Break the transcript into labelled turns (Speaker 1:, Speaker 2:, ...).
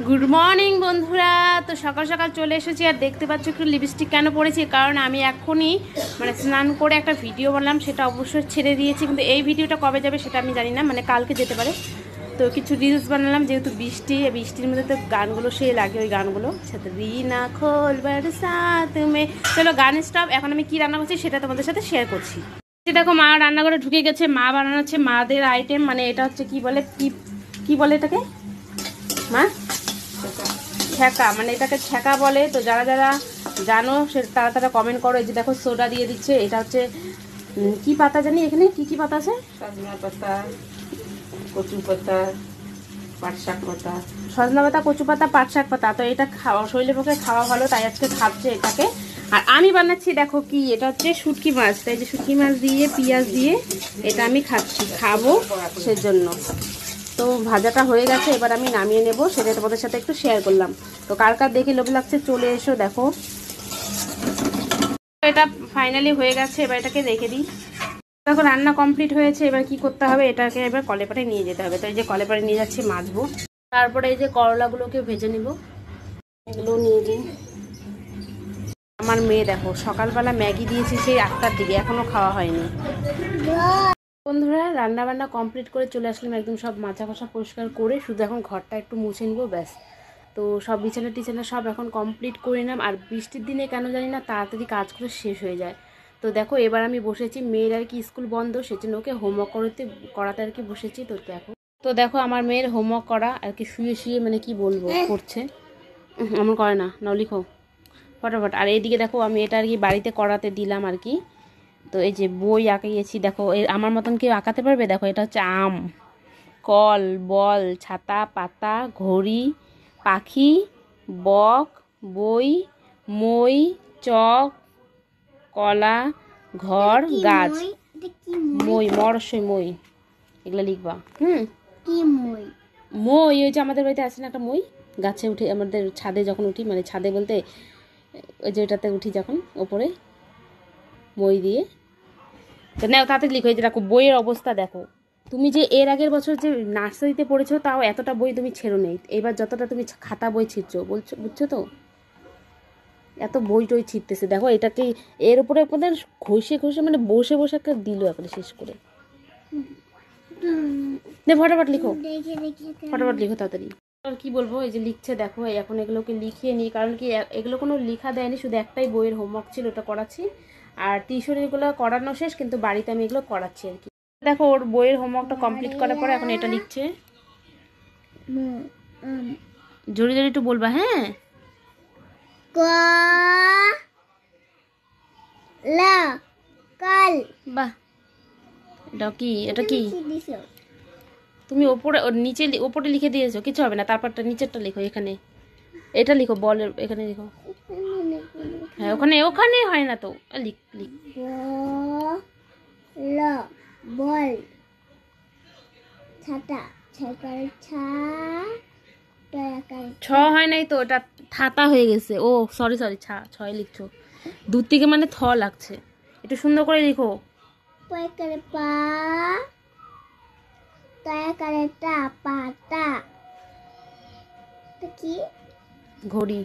Speaker 1: Good morning বন্ধুরা। তো সকাল সকাল চলে এসেছি আর দেখতে পাচ্ছ একটু লিপস্টিক কেন পরেছি, কারণ আমি এখনই স্নান করে একটা ভিডিও বানালাম, সেটা অবশ্যই ছেড়ে দিয়েছি, কিন্তু এই ভিডিওটা কবে যাবে সেটা আমি জানি না, কালকে যেতে পারে। তো কিছু রিলস বানালাম, যেহেতু বৃষ্টির মধ্যে তো গানগুলো সে লাগে, ওই গানগুলো সাথে রিনা খোল বারসাত মে। চলো গান স্টপ। এখন আমি কি রান্না করছি সেটা তোমাদের সাথে শেয়ার করছি। দেখো মা রান্নাঘরে ঢুকে গেছে, মা বানাচ্ছে মাদের আইটেম, এটা হচ্ছে কি বলে, কি বলে এটাকে মা? ছ্যাঁকা, এটাকে ছ্যাঁকা বলে। তো যারা যারা জানো সে তারা তারা কমেন্ট করো। এই যে দেখো সোডা দিয়ে দিচ্ছে, এটা হচ্ছে কি পাতা জানি, এখানে কি কি পাতা আছে? সজনা পাতা, কচু পাতা, পাট শাক পাতা, সজনা পাতা, কচু পাতা, পাট শাক পাতা। তো এটা খাওয়া শরীরের পক্ষে খাওয়া ভালো, তাই আজকে খাচ্ছে এটাকে। আর আমি বানাচ্ছি দেখো কি, এটা হচ্ছে শুটকি মাছ। তাই যে শুটকি মাছ দিয়ে পেঁয়াজ দিয়ে এটা আমি খাবো সেজন্য। তো ভাজাটা হয়ে গেছে, এবার আমি নামিয়ে নেব, সেটা তোমাদের সাথে একটু শেয়ার করলাম। তো কার কার দেখে লোভ লাগছে চলে এসো দেখো। এটা ফাইনালি হয়ে গেছে, এবার এটাকে রেখে দিই। দেখো রান্না কমপ্লিট হয়েছে, এবার কি করতে হবে, এটাকে এবার কলেপারে নিয়ে যেতে হবে। তো এই যে কলেপারে নিয়ে যাচ্ছি, মাজবো। তারপরে এই যে করলাগুলোকে ভেজে নিব, এগুলো নিয়ে দিই। আমার মেয়ে দেখো সকালবেলা ম্যাগি দিয়েছি সেই 8টার দিকে, এখনো খাওয়া হয়নি। বন্ধুরা রান্না বান্না কমপ্লিট করে চলে আসলাম, একদম সব মাছা কষা পরিষ্কার করে, শুধু এখন ঘরটা একটু মুছে নিব, ব্যাস। তো সব বিছানা টিছানা সব এখন কমপ্লিট করে নিলাম। আর বৃষ্টির দিনে কেন জানি না তাড়াতাড়ি কাজ করে শেষ হয়ে যায়। তো দেখো এবার আমি বসেছি, মেয়ের আর কি স্কুল বন্ধ, সেজন্য ওকে হোমওয়ার্ক করাতে আর কি বসেছি। তো দেখো আমার মেয়ের হোমওয়ার্ক করা আর কি, শুয়ে শুয়ে কি বলবো করছে, এমন করে না, নাও লিখো ফটাফট। আর এইদিকে দেখো আমি এটা আর কি বাড়িতে করাতে দিলাম আর কি। তো এই যে বই আঁকিয়েছি দেখো, আমার মতন কেউ আঁকাতে পারবে? দেখো এটা হচ্ছে আম, কল, বল, ছাতা, পাতা, ঘড়ি, পাখি, বক, বই, মই, চক, কলা, ঘর, গাছ, মই, মরসই মই, এগুলো লিখবা। মই ওই যে আমাদের বাড়িতে আছে না একটা মই, গাছে উঠে, আমাদের ছাদে যখন উঠি, ছাদে বলতে ওই যে ওটাতে উঠি যখন ওপরে, মই দিয়ে। তো নাও তাড়াতাড়ি লিখো। এই যে দেখো বইয়ের অবস্থা দেখো, তুমি যে এর আগের বছর যে নার্সারিতে পড়েছো তাও এতটা বই তুমি ছেড়ো নেই, এবার যতটা তুমি খাতা বই ছিঁড়ছো, বুঝছো তো? এত বই টই ছিঁড়তেছে দেখো, এটাকে এর উপরে আপনাদের ঘষে ঘষে বসে বসে একটা দিল একবারে শেষ করে। ফটাফট লিখো, ফটাফট লিখো তাড়াতাড়ি। আর কি বলবো, এই যে লিখছে দেখো, এখন এগুলোকে লিখিয়ে নিই, কারণ কি এগুলো কোনো লিখা দেয়নি, শুধু একটাই বইয়ের হোমওয়ার্ক ছিল, ওটা করাচ্ছি। আর টিউশনিগুলো করানো শেষ, কিন্তু বাড়িতে আমি এগুলো করাচ্ছি আর কি। দেখো ওর বইয়ের হোমওয়ার্কটা কমপ্লিট করার পরে এখন এটা লিখছে। জোরে জোরে একটু বলবা, হ্যাঁ? বাহ, এটা কি, এটা কি তুমি ওপরে নিচে ওপরে লিখে দিয়েছো? কিছু হবে না, তারপরটা নিচেরটা লিখো, এখানে এটা লিখো, বলের এখানে লিখো। হ্যাঁ ওখানে, ওখানে হয় না তো, লিখ লিখ। বল, ছাতা, ছ হয় নাই তো, এটা থাতা হয়ে গেছে। ও সরি সরি, ছয় লিখছো, দূর থেকে থ লাগছে, একটু সুন্দর করে লিখো। পা, পাতা, কি ঘড়ি,